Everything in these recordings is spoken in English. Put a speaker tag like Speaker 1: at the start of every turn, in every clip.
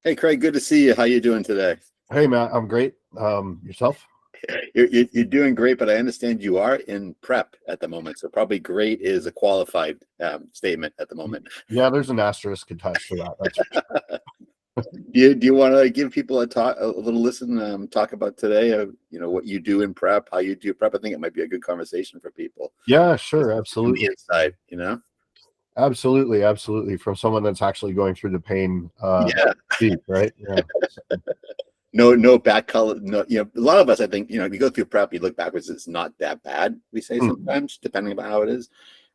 Speaker 1: Hey, Craig, good to see you. How you doing today?
Speaker 2: Hey Matt, I'm great. Yourself?
Speaker 1: You're doing great, but I understand you are in prep at the moment. So probably great is a qualified statement at the moment.
Speaker 2: Yeah, there's an asterisk attached to that. That's for sure.
Speaker 1: Do you want to give people a little listen, talk about today, what you do in prep, how you do prep? I think it might be a good conversation for people.
Speaker 2: Yeah,
Speaker 1: Just
Speaker 2: sure,
Speaker 1: from the
Speaker 2: absolutely.
Speaker 1: inside.
Speaker 2: Absolutely. From someone that's actually going through the pain
Speaker 1: Yeah.
Speaker 2: deep, right? Yeah.
Speaker 1: No bad color. No, a lot of us, I think, if you go through prep, you look backwards, it's not that bad, we say
Speaker 2: Hmm.
Speaker 1: sometimes, depending on how it is.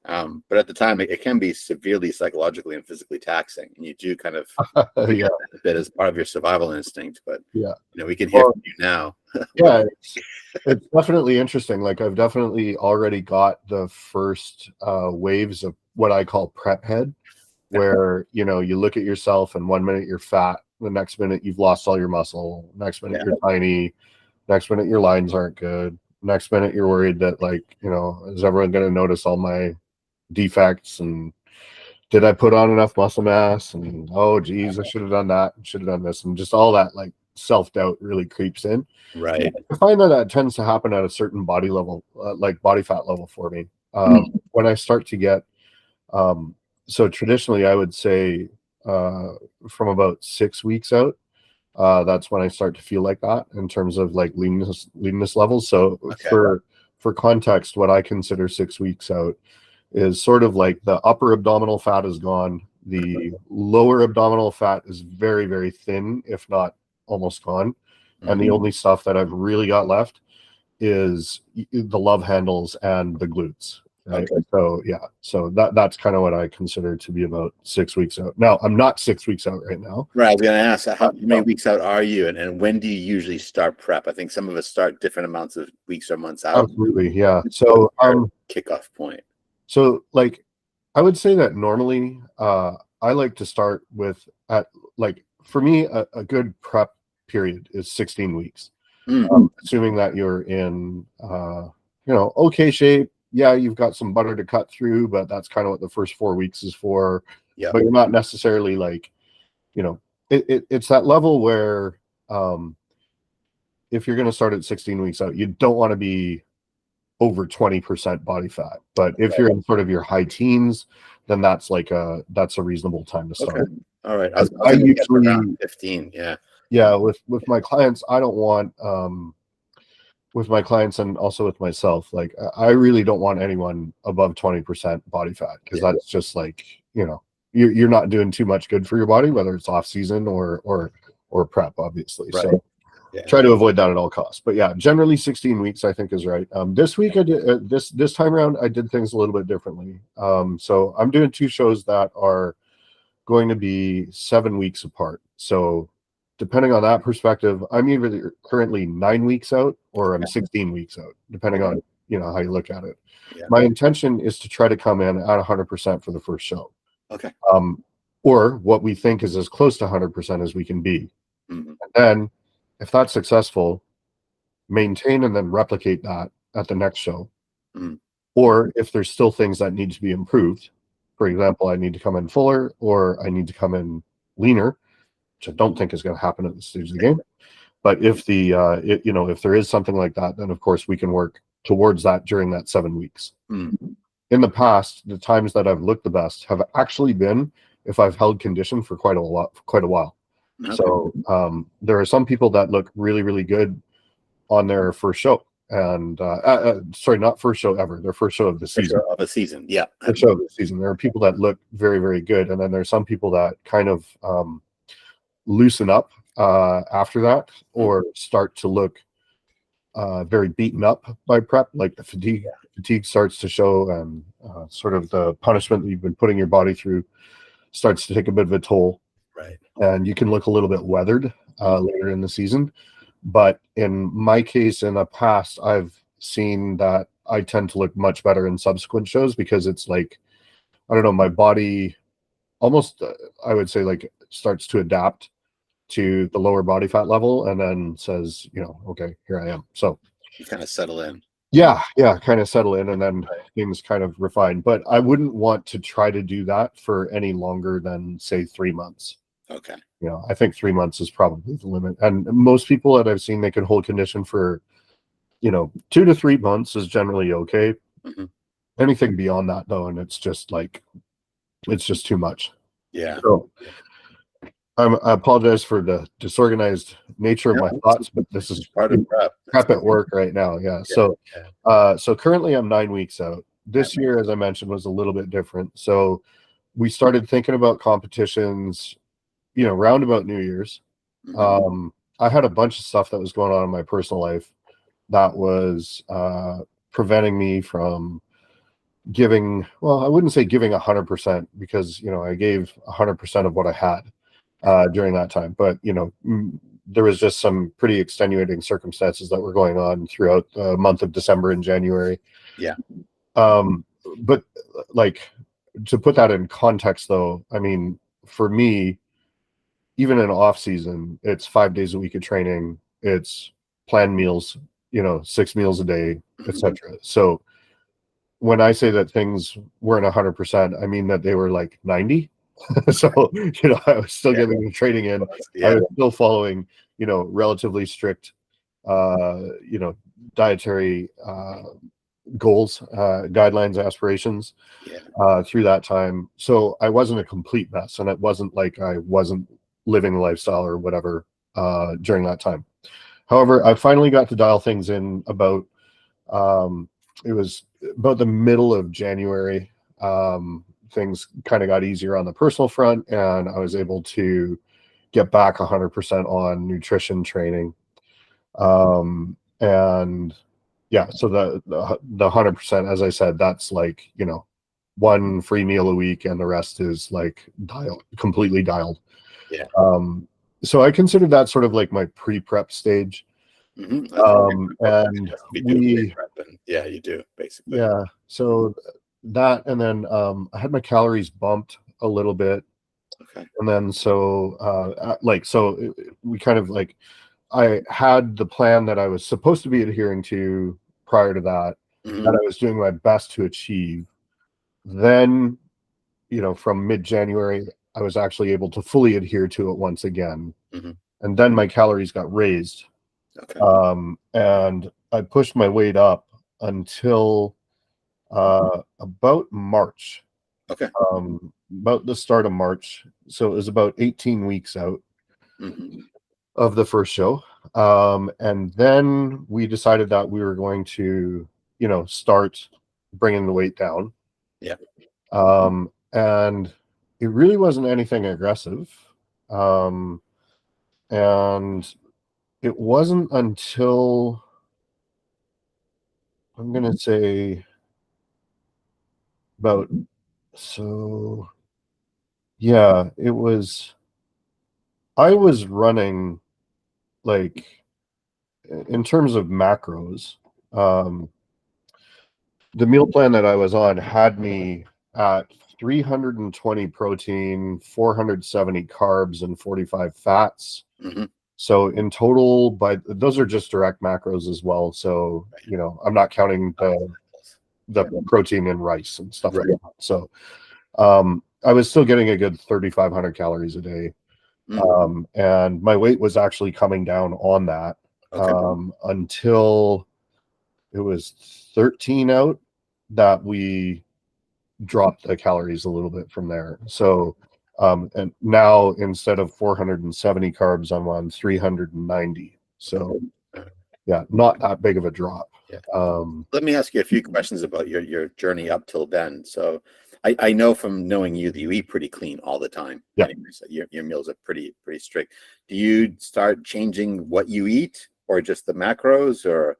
Speaker 1: But at the time, it can be severely psychologically and physically taxing. And you do kind of
Speaker 2: Yeah,
Speaker 1: forget that a bit as part of your survival instinct. But,
Speaker 2: yeah.
Speaker 1: we can hear
Speaker 2: Well,
Speaker 1: from you now.
Speaker 2: yeah, it's definitely interesting. Like I've definitely already got the first waves of what I call prep head, where you look at yourself and 1 minute you're fat, the next minute you've lost all your muscle, next minute
Speaker 1: Yeah.
Speaker 2: you're tiny, next minute your lines aren't good, next minute you're worried that, like, is everyone going to notice all my defects, and did I put on enough muscle mass, and oh geez, I should have done that, should have done this, and just all that like self-doubt really creeps in.
Speaker 1: Right.
Speaker 2: I find that tends to happen at a certain body level, like body fat level for me. When I start to get um, so traditionally, I would say uh, from about 6 weeks out, that's when I start to feel like that in terms of like leanness levels. So
Speaker 1: Okay.
Speaker 2: for context, what I consider 6 weeks out is sort of like the upper abdominal fat is gone, the lower abdominal fat is very, very thin, if not almost gone, and the only stuff that I've really got left is the love handles and the glutes. Right.
Speaker 1: Okay.
Speaker 2: So yeah. So that's kind of what I consider to be about 6 weeks out. Now I'm not 6 weeks out right now.
Speaker 1: Right. I was going to ask, how many
Speaker 2: No,
Speaker 1: weeks out are you? And when do you usually start prep? I think some of us start different amounts of weeks or months out.
Speaker 2: absolutely. Yeah.
Speaker 1: What is
Speaker 2: So
Speaker 1: our kickoff point?
Speaker 2: so like I would say that normally I like to start with at like for me a good prep period is 16 weeks. Assuming that you're in okay shape. Yeah, you've got some butter to cut through, but that's kind of what the first 4 weeks is for.
Speaker 1: Yeah.
Speaker 2: But you're not necessarily like, it's that level where if you're going to start at 16 weeks out, you don't want to be over 20% body fat. But if you're in sort of your high teens, then that's a reasonable time to
Speaker 1: Okay.
Speaker 2: start.
Speaker 1: All right. I
Speaker 2: And
Speaker 1: was
Speaker 2: I
Speaker 1: going to guess
Speaker 2: usually,
Speaker 1: around 15. Yeah.
Speaker 2: yeah, with my clients, I don't want with my clients and also with myself, like I really don't want anyone above 20% body fat, because
Speaker 1: Yeah.
Speaker 2: that's just like, you're not doing too much good for your body, whether it's off season or prep, obviously.
Speaker 1: Right.
Speaker 2: So
Speaker 1: Yeah.
Speaker 2: try to avoid that at all costs. But yeah, generally 16 weeks I think is right. This week I did this time around I did things a little bit differently. So I'm doing two shows that are going to be 7 weeks apart. So depending on that perspective, I'm either currently 9 weeks out or I'm 16 weeks out, depending on how you look at it.
Speaker 1: Yeah.
Speaker 2: My intention is to try to come in at 100% for the first show,
Speaker 1: Okay.
Speaker 2: or what we think is as close to 100% as we can be.
Speaker 1: Mm-hmm.
Speaker 2: And then, if that's successful, maintain and then replicate that at the next show.
Speaker 1: Mm-hmm.
Speaker 2: Or if there's still things that need to be improved, for example, I need to come in fuller or I need to come in leaner, which I don't think is going to happen at this stage of the game. But if if there is something like that, then of course we can work towards that during that 7 weeks.
Speaker 1: Mm-hmm.
Speaker 2: In the past, the times that I've looked the best have actually been if I've held condition for quite a while.
Speaker 1: Okay.
Speaker 2: So there are some people that look really, really good on their first show, and sorry, not first show ever, their first show of the season.
Speaker 1: Of a season. Yeah.
Speaker 2: First show of the season. There are people that look very, very good, and then there's some people that kind of loosen up after that, or start to look very beaten up by prep, like the fatigue starts to show, and sort of the punishment that you've been putting your body through starts to take a bit of a toll.
Speaker 1: Right.
Speaker 2: And you can look a little bit weathered later in the season. But in my case, in the past, I've seen that I tend to look much better in subsequent shows, because it's like, I don't know, my body almost, I would say, like starts to adapt to the lower body fat level and then says, okay, here I am. So
Speaker 1: You kind of settle in.
Speaker 2: yeah, kind of settle in, and then things kind of refine. But I wouldn't want to try to do that for any longer than, say, 3 months.
Speaker 1: Okay.
Speaker 2: You know, I think 3 months is probably the limit. And most people that I've seen, they can hold condition for, 2 to 3 months is generally okay.
Speaker 1: Mhm.
Speaker 2: Anything beyond that, though, and it's just too much.
Speaker 1: Yeah.
Speaker 2: So I apologize for the disorganized nature of
Speaker 1: No,
Speaker 2: my thoughts, but this is
Speaker 1: part of prep.
Speaker 2: prep at work right now. Yeah. So, so currently I'm 9 weeks out. This year, as I mentioned, was a little bit different. So we started thinking about competitions, round about New Year's.
Speaker 1: Mhm.
Speaker 2: I had a bunch of stuff that was going on in my personal life that was preventing me from giving, well, I wouldn't say giving 100% because, I gave 100% of what I had during that time. But, there was just some pretty extenuating circumstances that were going on throughout the month of December and January.
Speaker 1: Yeah.
Speaker 2: But like, to put that in context, though, I mean, for me, even in off season, it's 5 days a week of training. It's planned meals, 6 meals a day,
Speaker 1: Mhm.
Speaker 2: etc. So when I say that things weren't 100%, I mean that they were like 90. So, I was still getting the training in. I
Speaker 1: Yeah.
Speaker 2: was still following, relatively strict, dietary goals, guidelines, aspirations
Speaker 1: Yeah.
Speaker 2: through that time. So I wasn't a complete mess, and it wasn't like I wasn't living the lifestyle or whatever during that time. However, I finally got to dial things in about it was about the middle of January. Things kind of got easier on the personal front, and I was able to get back 100% on nutrition training. And yeah, so the 100%, as I said, that's like, one free meal a week, and the rest is like completely dialed.
Speaker 1: Yeah.
Speaker 2: So I consider that sort of like my pre-prep stage.
Speaker 1: Mhm.
Speaker 2: And
Speaker 1: We do
Speaker 2: we,
Speaker 1: prep, and yeah, you do basically.
Speaker 2: yeah, so that, and then I had my calories bumped a little bit.
Speaker 1: Okay.
Speaker 2: And then we kind of like, I had the plan that I was supposed to be adhering to prior to that,
Speaker 1: Mhm.
Speaker 2: that I was doing my best to achieve. Then, from mid-January, I was actually able to fully adhere to it once again.
Speaker 1: Mhm.
Speaker 2: And then my calories got raised.
Speaker 1: Okay.
Speaker 2: And I pushed my weight up until about March,
Speaker 1: Okay.
Speaker 2: about the start of March. So it was about 18 weeks out
Speaker 1: Mhm.
Speaker 2: of the first show. And then we decided that we were going to, start bringing the weight down.
Speaker 1: Yeah.
Speaker 2: And it really wasn't anything aggressive. And it wasn't until, I'm going to say, about, so yeah, I was running, like, in terms of macros, the meal plan that I was on had me at 320 protein, 470 carbs, and 45 fats.
Speaker 1: Mhm.
Speaker 2: So in total, but those are just direct macros as well. So, I'm not counting the protein in rice and stuff like that. So I was still getting a good 3,500 calories a day. And my weight was actually coming down on that
Speaker 1: Okay.
Speaker 2: until it was 13 out, that we dropped the calories a little bit from there. So and now instead of 470 carbs, I'm on 390. So yeah, not that big of a drop.
Speaker 1: Yeah. Let me ask you a few questions about your journey up till then. So I know from knowing you that you eat pretty clean all the time.
Speaker 2: Yeah.
Speaker 1: Anyway, so your meals are pretty strict. Do you start changing what you eat, or just the macros, or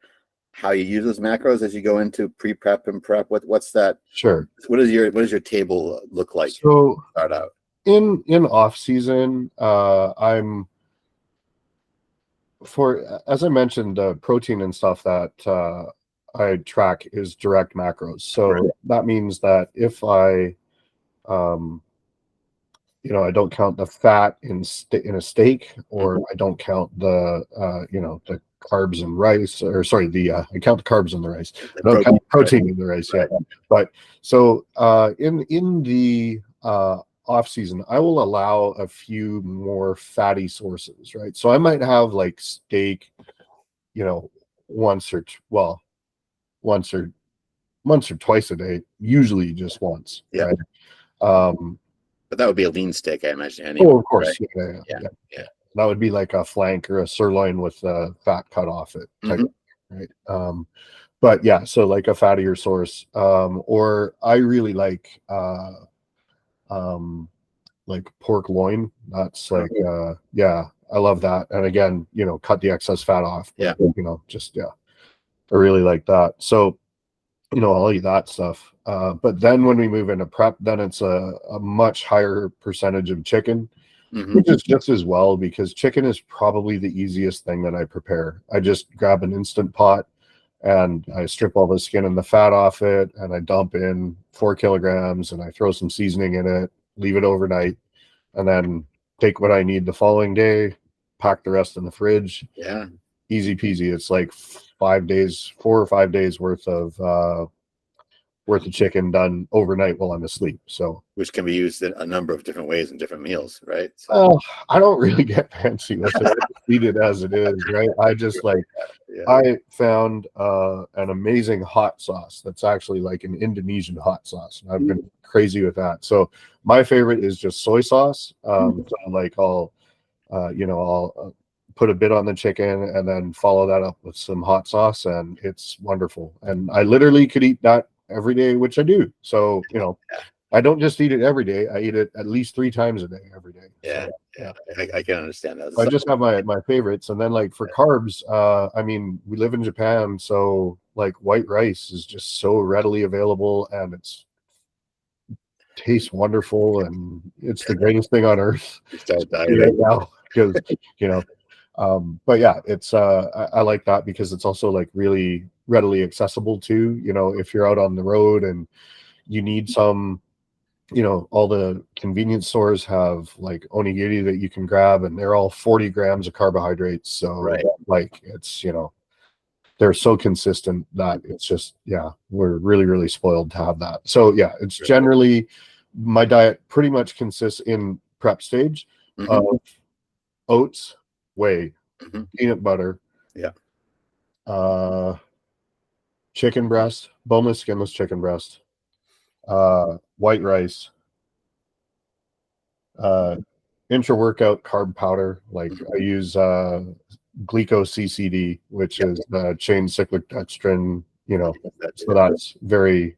Speaker 1: how you use those macros as you go into pre-prep and prep? What's that?
Speaker 2: Sure.
Speaker 1: What does your table look like?
Speaker 2: So
Speaker 1: Start out.
Speaker 2: in off season, I'm, for, as I mentioned, the protein and stuff that I track is direct macros. So that means that if I um, I don't count the fat in a steak, or I don't count the the carbs in rice, or sorry, I count the carbs in the rice. I don't count protein in the rice yet. But so in the off season, I will allow a few more fatty sources, right? So I might have like steak, once or once or twice a day, usually just once.
Speaker 1: Yeah.
Speaker 2: Right?
Speaker 1: But that would be a lean steak, I imagine. Anyway,
Speaker 2: of course.
Speaker 1: Right?
Speaker 2: Yeah. That would be like a flank or a sirloin with fat cut off it, type of, right? But yeah, so like a fattier source. Or I really like pork loin. That's like I love that. And again, cut the excess fat off. But, I really like that. So I'll eat that stuff. But then when we move into prep, then it's a much higher percentage of chicken, which is just as well, because chicken is probably the easiest thing that I prepare. I just grab an Instant Pot and I strip all the skin and the fat off it, and I dump in 4 kilograms and I throw some seasoning in it, leave it overnight, and then take what I need the following day, pack the rest in the fridge.
Speaker 1: Yeah.
Speaker 2: Easy peasy. It's like 4 or 5 days worth of chicken done overnight while I'm asleep. So,
Speaker 1: which can be used in a number of different ways in different meals, right? So
Speaker 2: I don't really get fancy with it. Eat it as it is, right? I just I found an amazing hot sauce that's actually like an Indonesian hot sauce, and I've been crazy with that. So my favorite is just soy sauce. So like I'll put a bit on the chicken and then follow that up with some hot sauce, and it's wonderful. And I literally could eat that every day, which I do. So I don't just eat it every day. I eat it at least 3 times a day every day.
Speaker 1: Yeah. I can understand that.
Speaker 2: I just have my favorites. And then like for carbs, I mean, we live in Japan, so like white rice is just so readily available, and tastes wonderful, and it's the greatest thing on earth right now, because but yeah, it's I like that because it's also like really readily accessible too. If you're out on the road and you need some, all the convenience stores have like onigiri that you can grab, and they're all 40 grams of carbohydrates. So like it's they're so consistent that it's just we're really, really spoiled to have that. So yeah, it's generally, my diet pretty much consists in prep stage of oats, whey, peanut butter, chicken breast, boneless, skinless chicken breast, white rice, intra-workout carb powder. Like I use glyco-CCD, which is chain cyclic dextrin, so that's very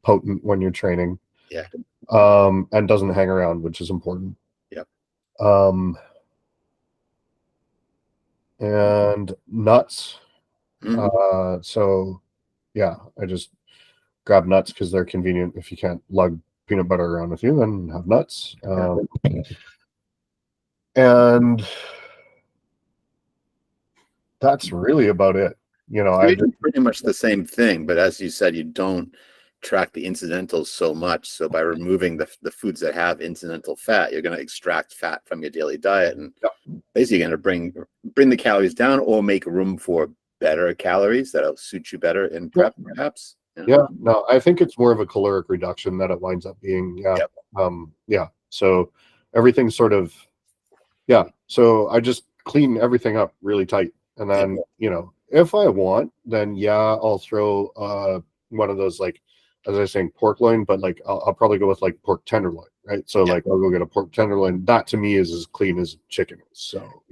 Speaker 2: potent when you're training. And doesn't hang around, which is important. And nuts. So I just grab nuts because they're convenient. If you can't lug peanut butter around with you, then have nuts. And that's really about it.
Speaker 1: I do pretty much the same thing, but as you said, you don't track the incidentals so much. So by removing the foods that have incidental fat, you're going to extract fat from your daily diet, and basically going to bring the calories down, or make room for better calories that'll suit you better in prep, perhaps.
Speaker 2: No, I think it's more of a caloric reduction that it winds up being. So everything's sort of so I just clean everything up really tight, and then if I want, then I'll throw one of those, like, as I was saying, pork loin, but like I'll probably go with like pork tenderloin, right? So like I'll go get a pork tenderloin. That to me is as clean as chicken is. So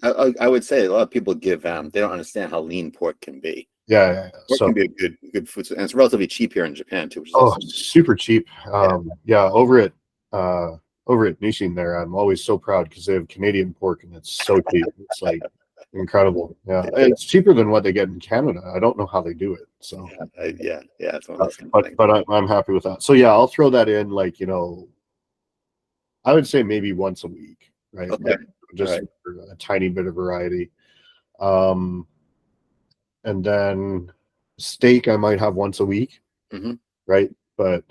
Speaker 1: I would say a lot of people give they don't understand how lean pork can be.
Speaker 2: Pork
Speaker 1: can be a good food, and it's relatively cheap here in Japan too. Which is
Speaker 2: super cheap. Over at Nishin there, I'm always so proud because they have Canadian pork, and it's so cheap. It's like incredible. It's cheaper than what they get in Canada. I don't know how they do it. So
Speaker 1: it's one of those
Speaker 2: but I'm happy with that. So I'll throw that in, like, I would say maybe once a week, right? Just for a tiny bit of variety. And then steak I might have once a week, right? But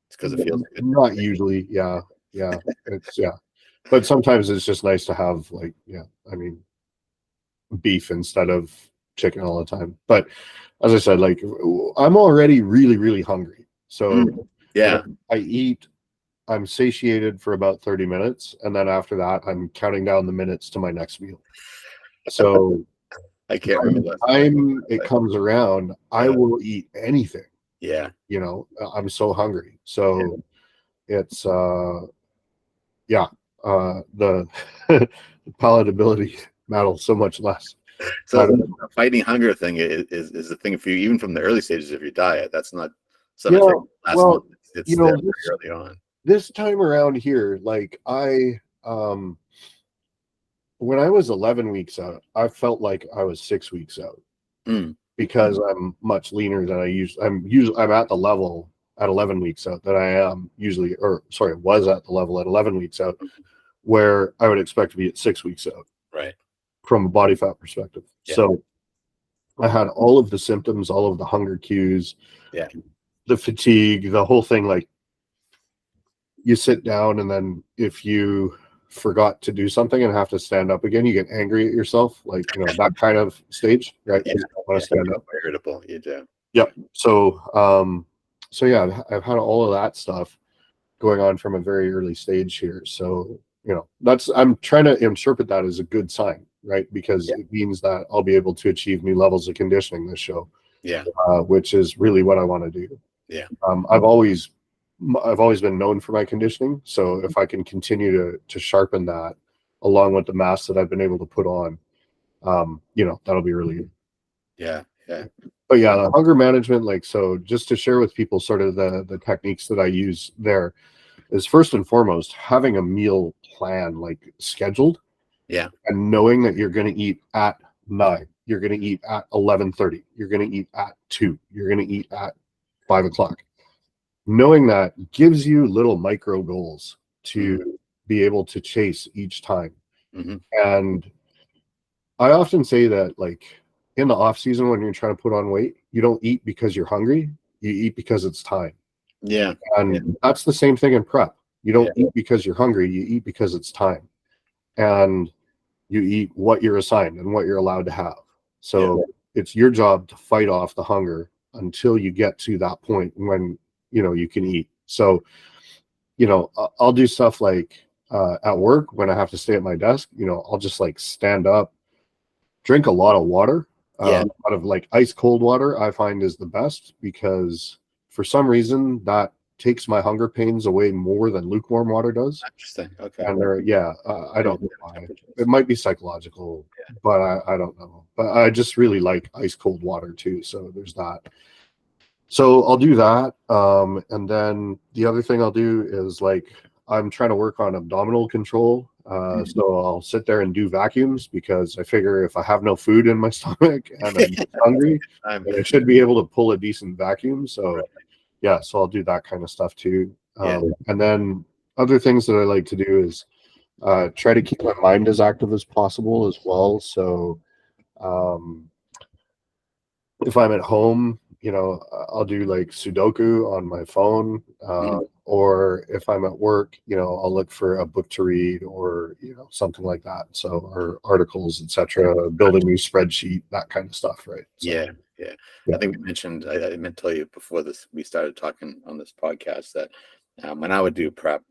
Speaker 1: it's because it feels good.
Speaker 2: Not usually. It's but sometimes it's just nice to have, like, I mean, beef instead of chicken all the time. But as I said, like, I'm already really, really hungry. So I eat I'm satiated for about 30 minutes, and then after that, I'm counting down the minutes to my next meal. So
Speaker 1: I can't
Speaker 2: by the
Speaker 1: remember.
Speaker 2: time it comes around, I will eat anything.
Speaker 1: Yeah.
Speaker 2: You know, I'm so hungry. So it's the palatability matters so much less.
Speaker 1: So the fighting hunger thing is a thing for you, even from the early stages of your diet. That's not something for last month. It's there very early on.
Speaker 2: This time around here, like when I was 11 weeks out, I felt like I was 6 weeks out because I'm much leaner than I used. I'm at the level at 11 weeks out that I am usually, was at the level at 11 weeks out where I would expect to be at 6 weeks out.
Speaker 1: Right.
Speaker 2: From a body fat perspective. Yeah. So I had all of the symptoms, all of the hunger cues, the fatigue, the whole thing. Like you sit down and then if you forgot to do something and have to stand up again, you get angry at yourself, like, you know, that kind of stage, right? You don't want to stand up.
Speaker 1: Irritable, you do.
Speaker 2: Yep. So yeah, I've had all of that stuff going on from a very early stage here. So, you know, I'm trying to interpret that as a good sign, right? Because it means that I'll be able to achieve new levels of conditioning this show.
Speaker 1: Yeah.
Speaker 2: Which is really what I want to do.
Speaker 1: Yeah.
Speaker 2: I've always been known for my conditioning. So if I can continue to sharpen that along with the mass that I've been able to put on, you know, that'll be really good.
Speaker 1: Yeah. Yeah.
Speaker 2: But yeah, the hunger management, like, so just to share with people sort of the techniques that I use there is first and foremost having a meal plan, like scheduled.
Speaker 1: Yeah.
Speaker 2: And knowing that you're going to eat at 9, you're going to eat at 11:30, you're going to eat at 2, you're going to eat at 5 o'clock. Knowing that gives you little micro goals to be able to chase each time. And I often say that, like, in the off season, when you're trying to put on weight, you don't eat because you're hungry, you eat because it's time.
Speaker 1: Yeah.
Speaker 2: And that's the same thing in prep. You don't eat because you're hungry, you eat because it's time. And you eat what you're assigned and what you're allowed to have. So it's your job to fight off the hunger until you get to that point when, you know, you can eat. So, you know, I'll do stuff like at work when I have to stay at my desk, you know, I'll just like stand up, drink a lot of water. A lot of like ice cold water I find is the best because for some reason that takes my hunger pains away more than lukewarm water does.
Speaker 1: Interesting. Okay.
Speaker 2: And I don't know why. It might be psychological, but I don't know. But I just really like ice cold water too. So there's that. So I'll do that. And then the other thing I'll do is, like, I'm trying to work on abdominal control. So I'll sit there and do vacuums because I figure if I have no food in my stomach and I'm hungry, then I should be able to pull a decent vacuum. So yeah, so I'll do that kind of stuff too. And then other things that I like to do is try to keep my mind as active as possible as well. So if I'm at home, you know, I'll do like Sudoku on my phone, or if I'm at work, you know, I'll look for a book to read or, you know, something like that. So, or articles, etc. Build a new spreadsheet, that kind of stuff, right? So,
Speaker 1: yeah. I think we mentioned, I meant to tell you before we started talking on this podcast that when I would do prep,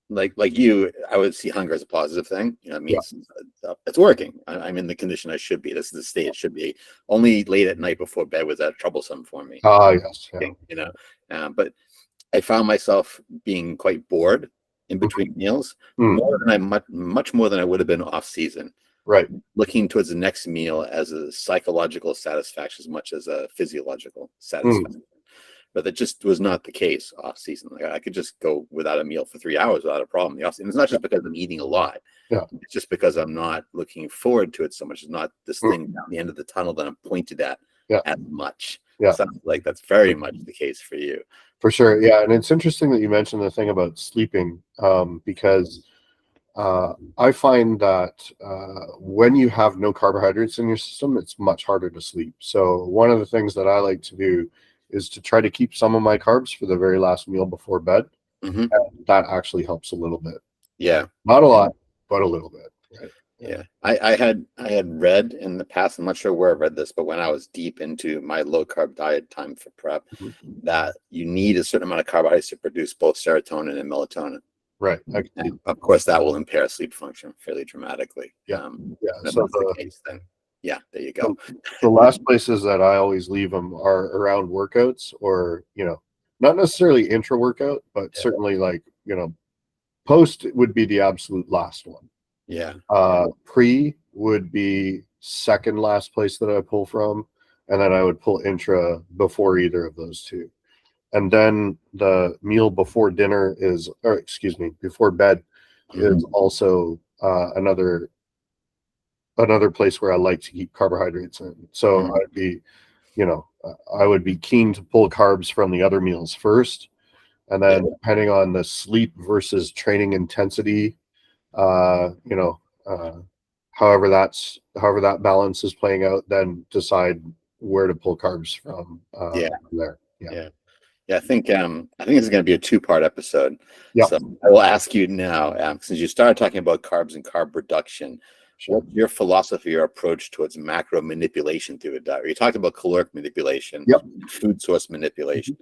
Speaker 1: like you, I would see hunger as a positive thing. You know, it means it's working. I'm in the condition I should be. This is the state it should be. Only late at night before bed was that troublesome for me.
Speaker 2: Yes. Yeah.
Speaker 1: You know, but I found myself being quite bored in between meals, much more than I would have been off season.
Speaker 2: Right.
Speaker 1: Looking towards the next meal as a psychological satisfaction as much as a physiological satisfaction. But that just was not the case off season. Like I could just go without a meal for 3 hours without a problem. And it's not just because I'm eating a lot. It's just because I'm not looking forward to it so much. It's not this thing down the end of the tunnel that I'm pointed at as much. Sounds like that's very much the case for you.
Speaker 2: For sure. Yeah. And it's interesting that you mentioned the thing about sleeping, because I find that when you have no carbohydrates in your system, it's much harder to sleep. So one of the things that I like to do is to try to keep some of my carbs for the very last meal before bed. And that actually helps a little bit.
Speaker 1: Yeah.
Speaker 2: Not a lot, but a little bit. Right?
Speaker 1: Yeah. I had read in the past, I'm not sure where I read this, but when I was deep into my low carb diet time for prep, that you need a certain amount of carbohydrates to produce both serotonin and melatonin.
Speaker 2: Right.
Speaker 1: And of course, that will impair sleep function fairly dramatically.
Speaker 2: Yeah.
Speaker 1: If
Speaker 2: So
Speaker 1: that's the case, then yeah, there you go.
Speaker 2: the last places that I always leave them are around workouts, or not necessarily intra workout, but certainly like post would be the absolute last one.
Speaker 1: Yeah.
Speaker 2: Pre would be second last place that I pull from, and then I would pull intra before either of those two. And then the meal before dinner before bed is also another place where I like to keep carbohydrates in. So I would be keen to pull carbs from the other meals first, and then depending on the sleep versus training intensity, however that balance is playing out, then decide where to pull carbs from there.
Speaker 1: Yeah, I think this is going to be a two-part episode.
Speaker 2: Yeah.
Speaker 1: So I will ask you now, since you started talking about carbs and carb reduction, what's your philosophy or approach towards macro manipulation through a diet? You talked about caloric manipulation, food source manipulation.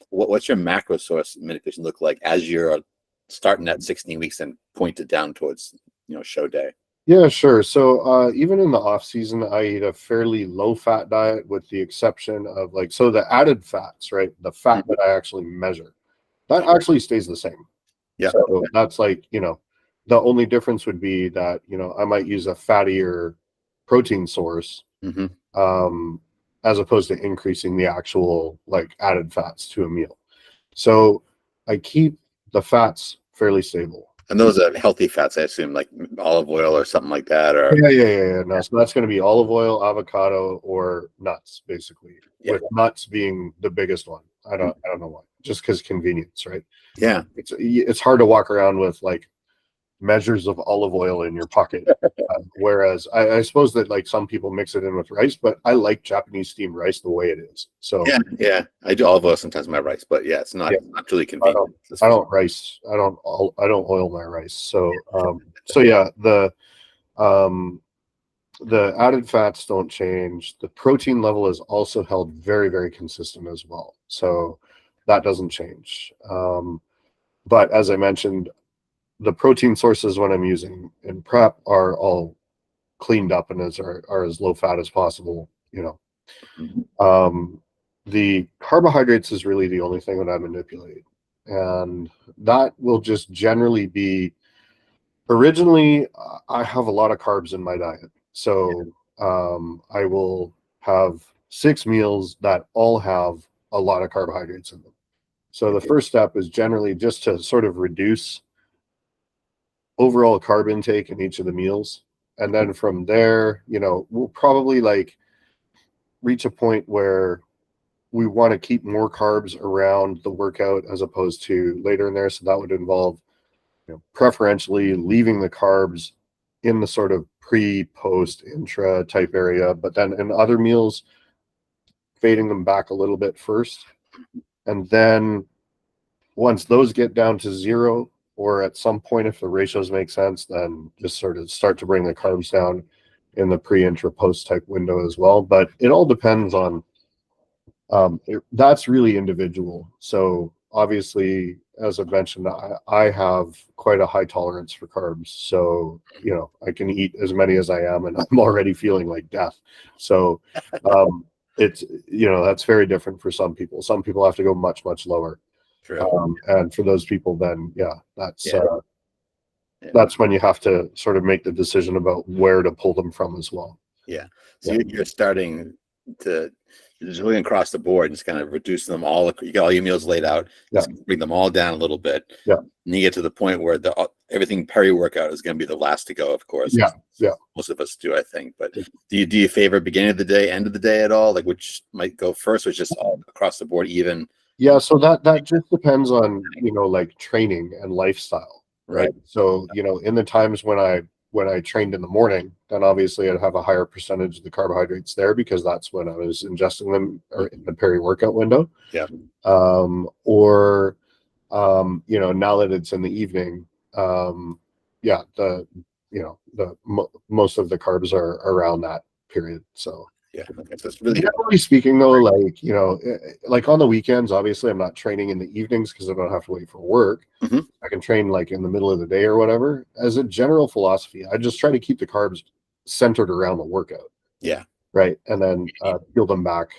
Speaker 1: What's your macro source manipulation look like as you're starting at 16 weeks and point it down towards show day?
Speaker 2: Yeah, sure. So even in the off season, I eat a fairly low fat diet, with the exception of the added fats, right? The fat that I actually measure, that actually stays the same.
Speaker 1: Yeah.
Speaker 2: So that's the only difference would be that, I might use a fattier protein source, as opposed to increasing the actual added fats to a meal. So I keep the fats fairly stable.
Speaker 1: And those are healthy fats, I assume, like olive oil or something like that, or
Speaker 2: yeah. No, so that's going to be olive oil, avocado, or nuts, basically. With nuts being the biggest one. I don't know why. Just because convenience, right?
Speaker 1: Yeah.
Speaker 2: It's hard to walk around with measures of olive oil in your pocket. Whereas I suppose that some people mix it in with rice, but I like Japanese steamed rice the way it is. So
Speaker 1: yeah, I do olive oil sometimes in my rice, but it's not truly convenient.
Speaker 2: I don't oil my rice. So the added fats don't change. The protein level is also held very, very consistent as well. So that doesn't change. But as I mentioned, the protein sources when I'm using in prep are all cleaned up and are as low fat as possible. The carbohydrates is really the only thing that I manipulate, and that will just generally be. Originally, I have a lot of carbs in my diet, so I will have 6 meals that all have a lot of carbohydrates in them. So the first step is generally just to sort of reduce overall carb intake in each of the meals. And then from there, we'll probably reach a point where we want to keep more carbs around the workout as opposed to later in there. So that would involve, preferentially leaving the carbs in the sort of pre, post, intra type area, but then in other meals, fading them back a little bit first. And then once those get down to 0, or at some point, if the ratios make sense, then just sort of start to bring the carbs down in the pre, intra, post type window as well. But it all depends on, that's really individual. So obviously, as I've mentioned, I have quite a high tolerance for carbs. So, I can eat as many as I am and I'm already feeling like death. So it's, that's very different for some people. Some people have to go much, much lower. And for those people, then that's when you have to sort of make the decision about where to pull them from as well.
Speaker 1: Yeah. So you're starting to just looking across the board and just kind of reduce them all. You got all your meals laid out, just bring them all down a little bit.
Speaker 2: Yeah.
Speaker 1: And you get to the point where everything peri-workout is going to be the last to go, of course.
Speaker 2: Yeah.
Speaker 1: Most of us do, I think. But do you favor beginning of the day, end of the day at all? Which might go first, or just all across the board even?
Speaker 2: Yeah, so that just depends on, training and lifestyle, right? So, in the times when I trained in the morning, then obviously I'd have a higher percentage of the carbohydrates there because that's when I was ingesting them in the peri-workout window.
Speaker 1: Yeah.
Speaker 2: Now that it's in the evening, the most of the carbs are around that period. So
Speaker 1: yeah, okay. So it's really
Speaker 2: generally speaking, though, like like on the weekends, obviously I'm not training in the evenings because I don't have to wait for work.
Speaker 1: Mhm.
Speaker 2: I can train like in the middle of the day or whatever. As a general philosophy, I just try to keep the carbs centered around the workout,
Speaker 1: yeah.
Speaker 2: right? And then peel them back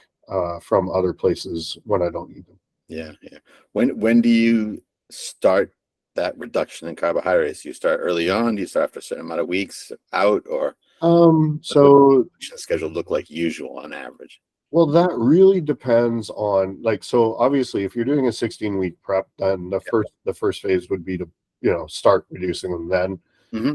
Speaker 2: from other places when I don't need them.
Speaker 1: Yeah, yeah. When do you start that reduction in carbohydrates? Do you start early on? Do you start after a certain amount of weeks out, or what
Speaker 2: So
Speaker 1: does the schedule look like usual on average?
Speaker 2: well, that really depends on like, so obviously if you're doing a 16-week prep, then the first phase would be to, start reducing them then.
Speaker 1: Hmm.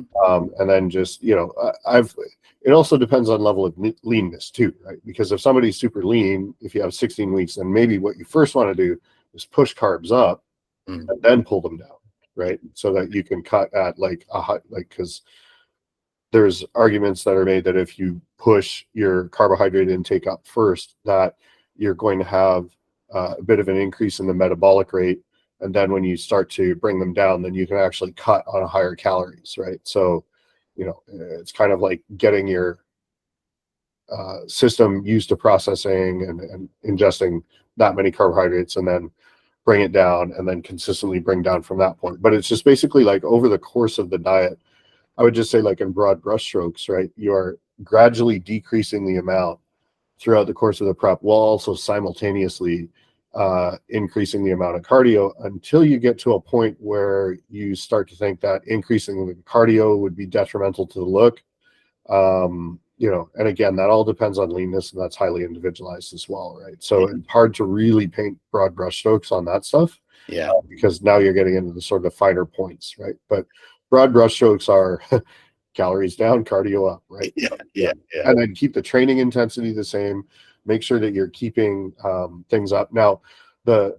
Speaker 2: And then just, it also depends on level of leanness too, right? Because if somebody's super lean, if you have 16 weeks, then maybe what you first want to do is push carbs up
Speaker 1: Mm.
Speaker 2: and then pull them down, right? So that you can cut at like a high, like, because there's arguments that are made that if you push your carbohydrate intake up first, that you're going to have a bit of an increase in the metabolic rate. And then when you start to bring them down, then you can actually cut on a higher calories, right? So, it's kind of like getting your system used to processing and ingesting that many carbohydrates and then bring it down and then consistently bring down from that point. But it's just basically like over the course of the diet, I would just say, like in broad brushstrokes, right? You are gradually decreasing the amount throughout the course of the prep while also simultaneously increasing the amount of cardio until you get to a point where you start to think that increasing the cardio would be detrimental to the look. And again, that all depends on leanness, and that's highly individualized as well, right? So it's hard to really paint broad brushstrokes on that stuff.
Speaker 1: Yeah,
Speaker 2: Because now you're getting into the sort of finer points, right? But broad brushstrokes are calories down, cardio up, right?
Speaker 1: yeah.
Speaker 2: And then keep the training intensity the same. Make sure that you're keeping things up. Now, the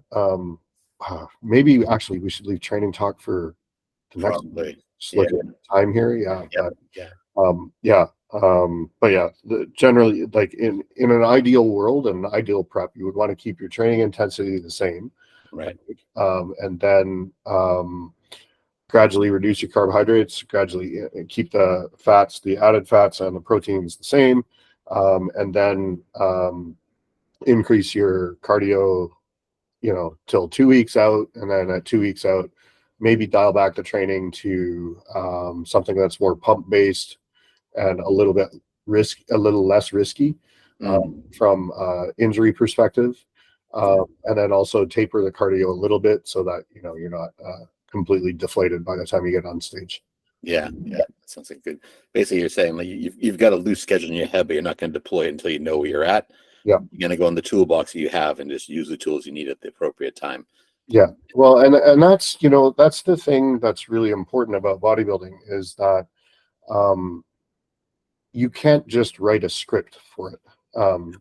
Speaker 2: maybe actually we should leave training talk for the next.
Speaker 1: Probably.
Speaker 2: Just
Speaker 1: Yeah,
Speaker 2: look at time here. Yeah,
Speaker 1: yeah, yeah.
Speaker 2: but yeah, generally, like in an ideal world and an ideal prep, you would want to keep your training intensity the same,
Speaker 1: Right.
Speaker 2: and then gradually reduce your carbohydrates, gradually keep the fats, the added fats and the proteins the same, and then increase your cardio, till 2 weeks out. And then at 2 weeks out, maybe dial back the training to something that's more pump based and a little less risky from injury perspective. And then also taper the cardio a little bit so that, you're not completely deflated by the time you get on stage.
Speaker 1: Yeah, yeah. That sounds like good. Basically, you're saying like you've got a loose schedule in your head, but you're not going to deploy it until you know where you're at.
Speaker 2: Yeah.
Speaker 1: You're going to go in the toolbox you have and just use the tools you need at the appropriate time.
Speaker 2: Yeah. Well, and that's the thing that's really important about bodybuilding is that you can't just write a script for it.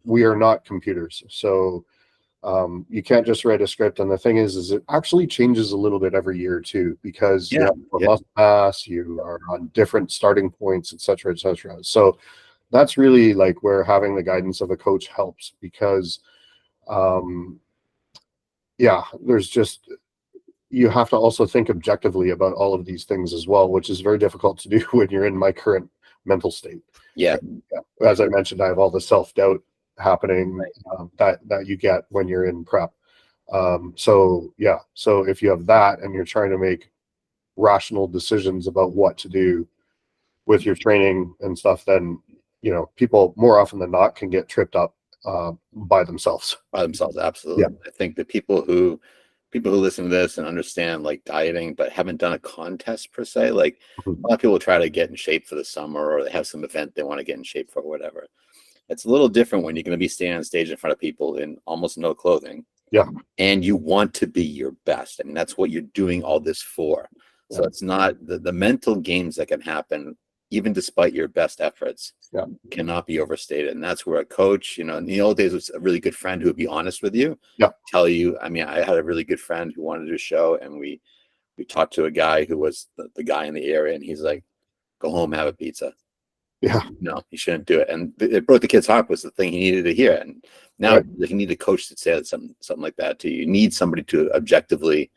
Speaker 2: We are not computers, so you can't just write a script. And the thing is it actually changes a little bit every year too, because you have more muscle mass, you are on different starting points, et cetera, et cetera. So that's really like where having the guidance of a coach helps, because there's just, you have to also think objectively about all of these things as well, which is very difficult to do when you're in my current mental state.
Speaker 1: Yeah.
Speaker 2: As I mentioned, I have all the self-doubt happening that you get when you're in prep. So if you have that and you're trying to make rational decisions about what to do with your training and stuff, then people more often than not can get tripped up by themselves.
Speaker 1: Absolutely.
Speaker 2: Yeah.
Speaker 1: I think the people who listen to this and understand like dieting but haven't done a contest per se, like a lot of people try to get in shape for the summer, or they have some event they want to get in shape for, whatever. It's a little different when you're going to be standing on stage in front of people in almost no clothing.
Speaker 2: Yeah.
Speaker 1: And you want to be your best. I mean, that's what you're doing all this for. So it's not the mental games that can happen, even despite your best efforts, cannot be overstated. And that's where a coach, in the old days, was a really good friend who would be honest with you, tell you. I mean, I had a really good friend who wanted to do a show, and we talked to a guy who was the guy in the area, and he's like, go home, have a pizza.
Speaker 2: Yeah.
Speaker 1: No, he shouldn't do it. And it broke the kid's heart, was the thing he needed to hear. And now you need a coach to say something like that to you. You need somebody to objectively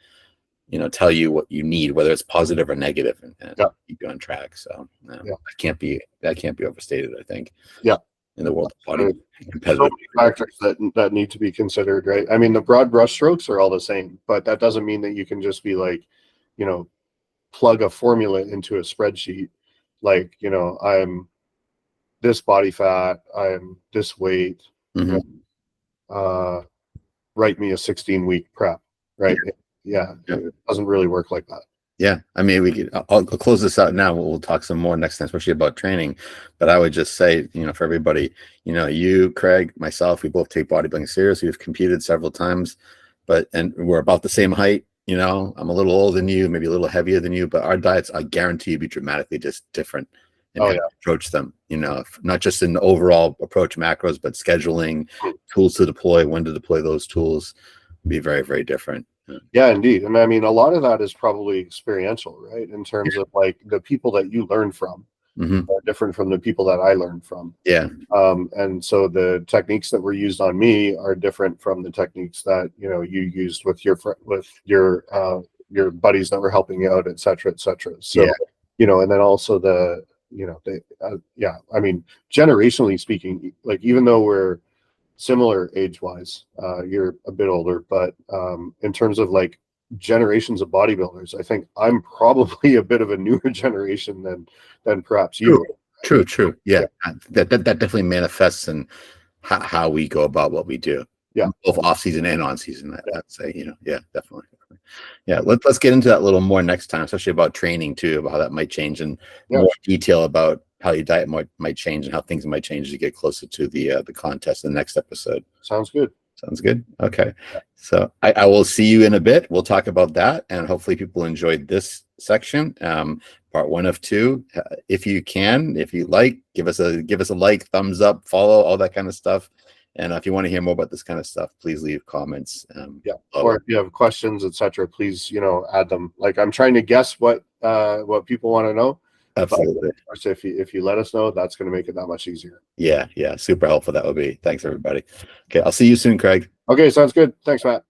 Speaker 1: tell you what you need, whether it's positive or negative, and
Speaker 2: Yeah.
Speaker 1: keep you on track. So
Speaker 2: Yeah.
Speaker 1: that can't be overstated, I think.
Speaker 2: Yeah.
Speaker 1: In the world of body
Speaker 2: So
Speaker 1: competitive
Speaker 2: many factors that need to be considered, right? I mean, the broad brushstrokes are all the same, but that doesn't mean that you can just be like, plug a formula into a spreadsheet. Like, I'm this body fat, I'm this weight,
Speaker 1: Mhm.
Speaker 2: write me a 16-week prep, right? Yeah. It doesn't really work like that.
Speaker 1: Yeah, I mean, I'll close this out now. We'll talk some more next time, especially about training. But I would just say, for everybody, you, Craig, myself, we both take bodybuilding serious. We've competed several times, and we're about the same height. I'm a little older than you, maybe a little heavier than you, but our diets, I guarantee you, be dramatically just different in how you approach them. Not just in the overall approach macros, but scheduling, tools to deploy, when to deploy those tools, be very, very different.
Speaker 2: Yeah, indeed. And I mean, a lot of that is probably experiential, right? In terms of like the people that you learn from are different from the people that I learned from.
Speaker 1: Yeah.
Speaker 2: And so the techniques that were used on me are different from the techniques that, you used with your buddies that were helping you out, et cetera, et cetera. So, and then also I mean, generationally speaking, like, even though we're similar age-wise, you're a bit older, but in terms of like generations of bodybuilders, I think I'm probably a bit of a newer generation than perhaps you.
Speaker 1: True. Yeah. That definitely manifests in how we go about what we do.
Speaker 2: Yeah,
Speaker 1: both off season and on season. I'd say, yeah, definitely. Yeah, let's get into that a little more next time, especially about training too, about how that might change, and more detail about how your diet might change and how things might change as you get closer to the contest in the next episode.
Speaker 2: Sounds good.
Speaker 1: Sounds good. Okay. So I will see you in a bit. We'll talk about that, and hopefully people enjoyed this section, part 1 of 2. If you like, give us a like, thumbs up, follow, all that kind of stuff. And if you want to hear more about this kind of stuff, please leave comments.
Speaker 2: Or if you have questions, etc., please, add them. Like, I'm trying to guess what people want to know.
Speaker 1: Absolutely.
Speaker 2: But if you let us know, that's going to make it that much easier.
Speaker 1: Yeah. Super helpful. That would be. Thanks, everybody. Okay. I'll see you soon, Craig.
Speaker 2: Okay. Sounds good. Thanks, Matt.